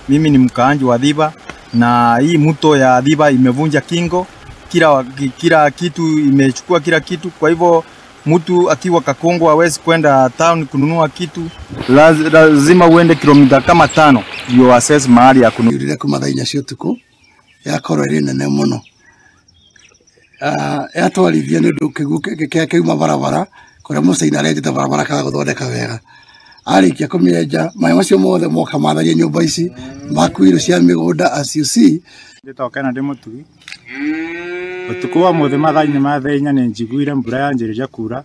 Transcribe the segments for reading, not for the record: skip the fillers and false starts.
Mimi ni mkaanji wa Dhiba na hii mto ya Dhiba imevunja kingo, kila kitu imechukua kila kitu. Kwa hivyo mtu akiwa Kakongo hawezi kwenda town kununua kitu, lazima uende kilomita kama 5 ndio access mahali ya kununua. Yurire kumathainya cio tuku yakorwo iri nene muno yatwarithia ni ndu kiguke kiuma barabara kuria musaina arenjete barabara kaga guthondeka wega arikia kumienja mai macio mothe moka matharia nyumba ici makuiro cia migunda as you see nditokena ndi mutugi utuku wa mothe mathaini mathainya ni njiguire mbura yanjiriria kura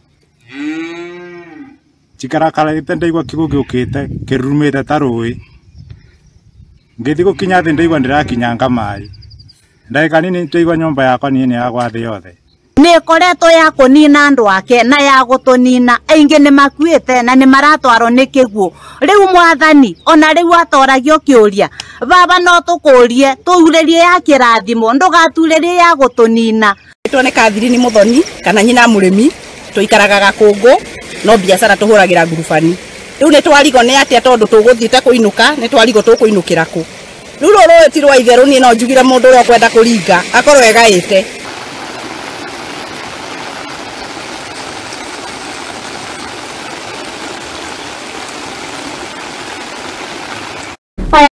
chikarakara ndaigua kigo giukite kirumite ta rui ngithi gukinya thi ndaigua ndirakinyanga mai ndaika nini ndaigua nyumba yakwa nini yagwa thi yothe nikoretwo ya kunina andu ake na ya gutunina aingi ni makuite na ni maratwaro ni kiguo riu mwathani ona riu atoragio kiuria baba no tukurie tuurerie ya kirathimo ndugaturerie ya gutunina twone Kathirini Muthoni kana nyina murimi tuikaraga Gakungu no biashara tuhuragira ngurubani riu ni twarigo ni atia tondu tuguthiite kuinuka ni twarigo tukuinukira ku riu ruru ti rwa itheru ni no njugire mundu ro kwenda kuringa akorwo egaite